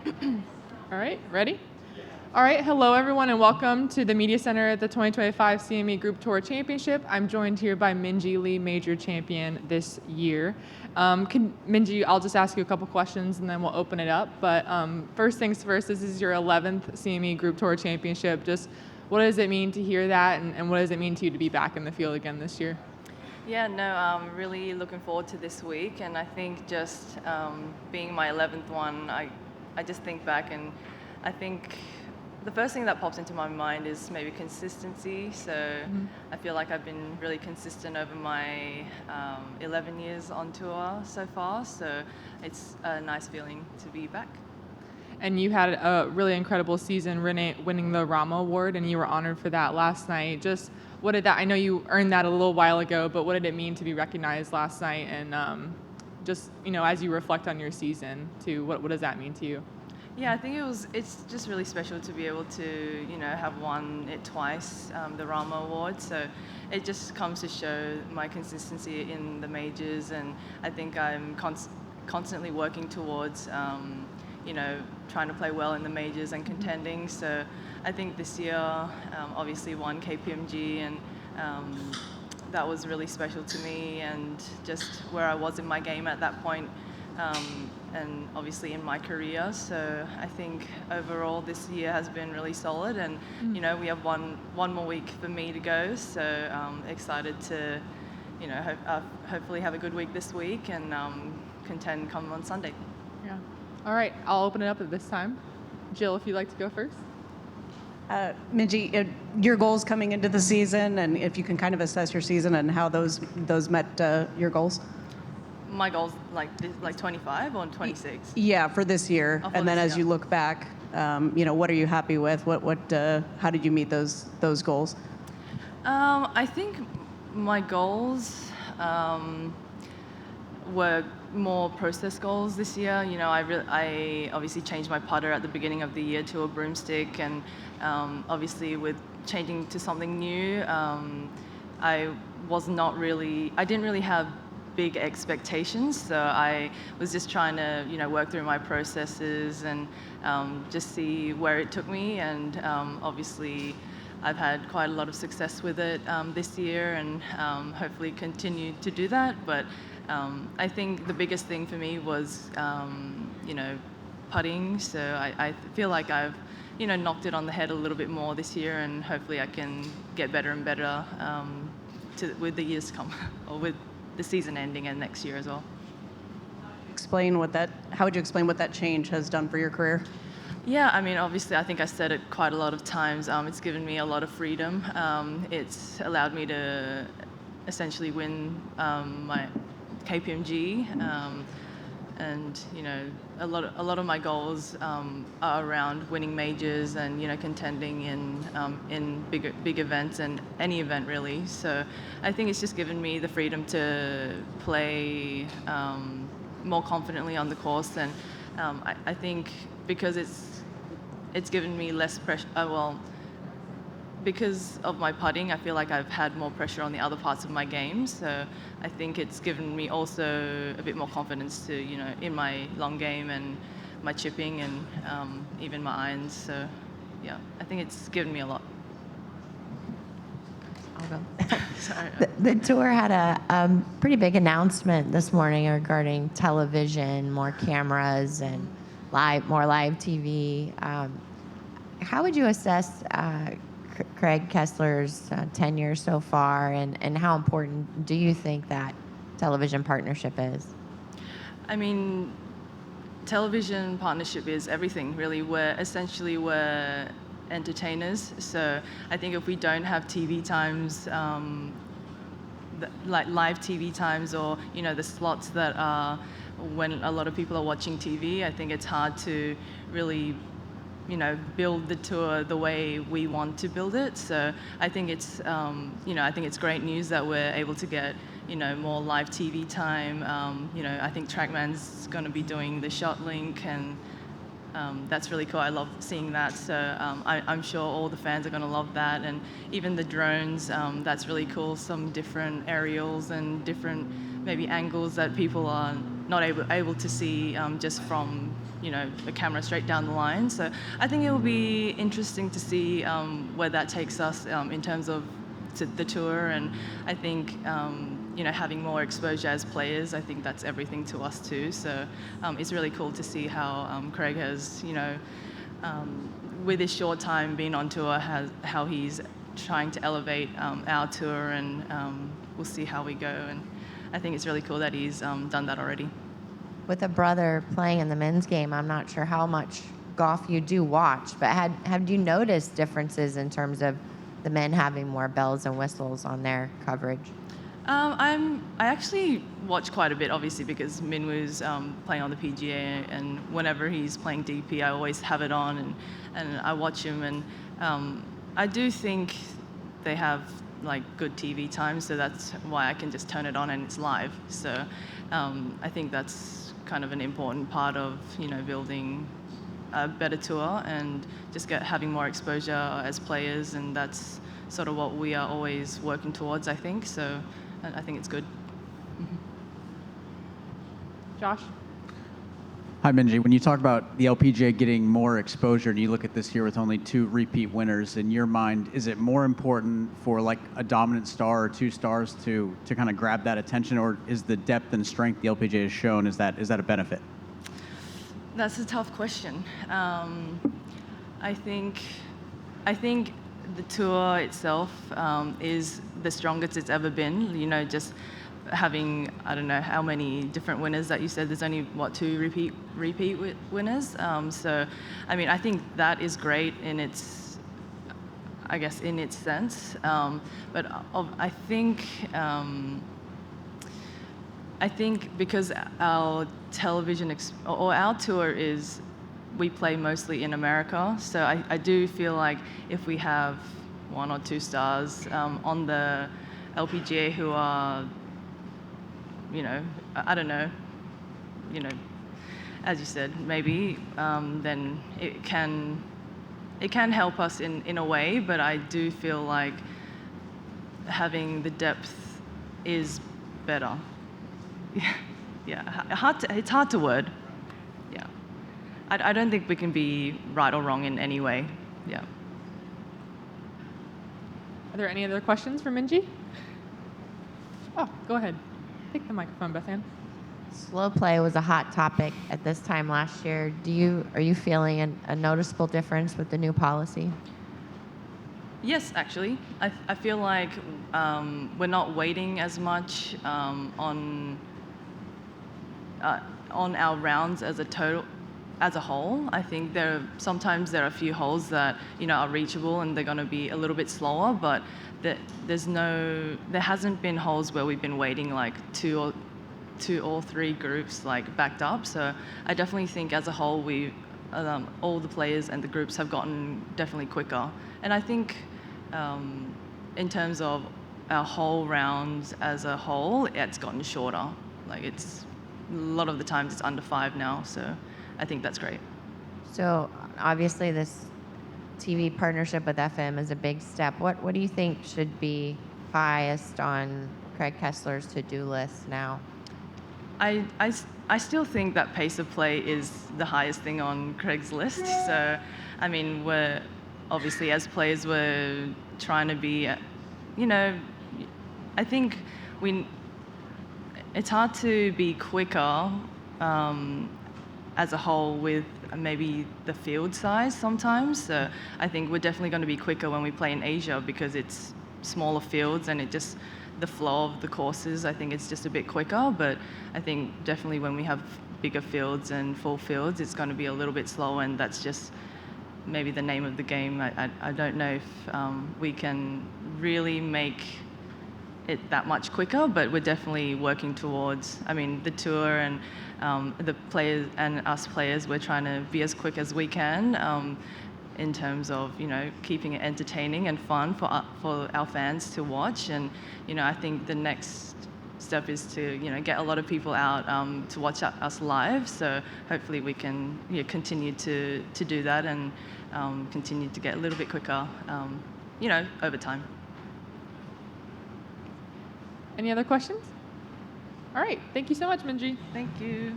All right, ready? All right, hello everyone and welcome to the Media Center at the 2025 CME Group Tour Championship. I'm joined here by Minjee Lee, major champion this year. Minjee, I'll just ask you a couple questions and then we'll open it up. But first things first, this is your 11th CME Group Tour Championship. Just what does it mean to hear that and what does it mean to you to be back in the field again this year? Yeah, no, I'm really looking forward to this week, and I think just being my 11th one, I just think back and I think the first thing that pops into my mind is maybe consistency. So I feel like I've been really consistent over my 11 years on tour so far, so it's a nice feeling to be back. And you had a really incredible season winning the RAMA Award, and you were honored for that last night. Just what did that, I know you earned that a little while ago, but what did it mean to be recognized last night? And just, as you reflect on your season too, what does that mean to you? Yeah, I think it's just really special to be able to, have won it twice, the RAMA Award. So it just comes to show my consistency in the majors, and I think I'm constantly working towards, trying to play well in the majors and contending. So I think this year, obviously won KPMG, and that was really special to me, and just where I was in my game at that point. And obviously in my career. So I think overall this year has been really solid, and we have one more week for me to go. So excited to hopefully have a good week this week and contend come on Sunday. Yeah. All right, I'll open it up at this time. Jill, if you'd like to go first. Minjee, your goals coming into the season, and if you can kind of assess your season and how those met your goals. My goals like 25 or 26? Yeah, for this year. And then as you look back, what are you happy with? How did you meet those goals? I think my goals were more process goals this year. I obviously changed my putter at the beginning of the year to a Broomstick, and obviously with changing to something new, I didn't really have big expectations, so I was just trying to work through my processes and just see where it took me, and obviously I've had quite a lot of success with it this year, and hopefully continue to do that. But I think the biggest thing for me was putting, so I feel like I've knocked it on the head a little bit more this year, and hopefully I can get better and better with the years to come, or with the season ending and next year as well. How would you explain what that change has done for your career? Yeah, I mean, obviously, I think I said it quite a lot of times. It's given me a lot of freedom. It's allowed me to essentially win my KPMG, and a lot of my goals are around winning majors and contending in big events and any event really. So I think it's just given me the freedom to play more confidently on the course, and I think because it's given me less pressure. Because of my putting, I feel like I've had more pressure on the other parts of my game. So I think it's given me also a bit more confidence to, in my long game and my chipping and even my irons. So yeah, I think it's given me a lot. I'll go. Sorry. The tour had a pretty big announcement this morning regarding television, more cameras, and more live TV. How would you assess Craig Kessler's tenure so far, and how important do you think that television partnership is? I mean, television partnership is everything, really. We're entertainers, so I think if we don't have TV times, like live TV times, or the slots that are when a lot of people are watching TV, I think it's hard to really build the tour the way we want to build it. So I think it's I think it's great news that we're able to get more live TV time. I think Trackman's going to be doing the ShotLink, and that's really cool. I love seeing that. So I'm sure all the fans are going to love that, and even the drones. That's really cool. Some different aerials and different maybe angles that people are not able to see just from the camera straight down the line. So I think it will be interesting to see where that takes us in terms of the tour. And I think having more exposure as players, I think that's everything to us too. So it's really cool to see how Craig has, with his short time being on tour, how he's trying to elevate our tour, and we'll see how we go. And I think it's really cool that he's done that already. With a brother playing in the men's game, I'm not sure how much golf you do watch, but have you noticed differences in terms of the men having more bells and whistles on their coverage? I actually watch quite a bit, obviously, because Minwoo's playing on the PGA, and whenever he's playing DP, I always have it on, and I watch him, and I do think they have like good TV time, so that's why I can just turn it on and it's live. So I think that's kind of an important part of building a better tour and just having more exposure as players, and that's sort of what we are always working towards, I think. So I think it's good. Josh? Hi, Minjee. When you talk about the LPGA getting more exposure, and you look at this year with only 2 repeat winners, in your mind, is it more important for like a dominant star or 2 stars to kind of grab that attention, or is the depth and strength the LPGA has shown, is that a benefit? That's a tough question. I think the tour itself is the strongest it's ever been. Just having, I don't know how many different winners that you said. There's only 2 repeat winners. So, I mean, I think that is great in its sense. But I think because our television or our tour is, we play mostly in America, so I do feel like if we have 1 or 2 stars on the LPGA who are, I don't know, as you said, maybe, then it can help us in a way, but I do feel like having the depth is better. Yeah, it's hard to word. Yeah, I don't think we can be right or wrong in any way. Yeah. Are there any other questions for Minjee? Oh, go ahead. Take the microphone, Beth Ann. Slow play was a hot topic at this time last year. Are you feeling a noticeable difference with the new policy? Yes, actually. I feel like we're not waiting as much on our rounds as a whole. I think sometimes there are a few holes that are reachable and they're going to be a little bit slower, but there hasn't been holes where we've been waiting like two or three groups like backed up. So I definitely think as a whole all the players and the groups have gotten definitely quicker. And I think in terms of our whole rounds as a whole, it's gotten shorter. Like a lot of the times it's under 5 now, so I think that's great. So obviously this TV partnership with FM is a big step. What do you think should be highest on Craig Kessler's to-do list now? I still think that pace of play is the highest thing on Craig's list. So, I mean, we're obviously as players we're trying to be, I think it's hard to be quicker as a whole with maybe the field size sometimes. So I think we're definitely going to be quicker when we play in Asia because it's smaller fields and the flow of the courses, I think it's just a bit quicker. But I think definitely when we have bigger fields and full fields, it's going to be a little bit slower, and that's just maybe the name of the game. I don't know if we can really make it that much quicker, but we're definitely working towards, the tour and the players and us players, we're trying to be as quick as we can in terms of, keeping it entertaining and fun for our fans to watch. And, I think the next step is to, get a lot of people out to watch us live. So hopefully we can continue to do that and continue to get a little bit quicker, over time. Any other questions? All right. Thank you so much, Minjee. Thank you.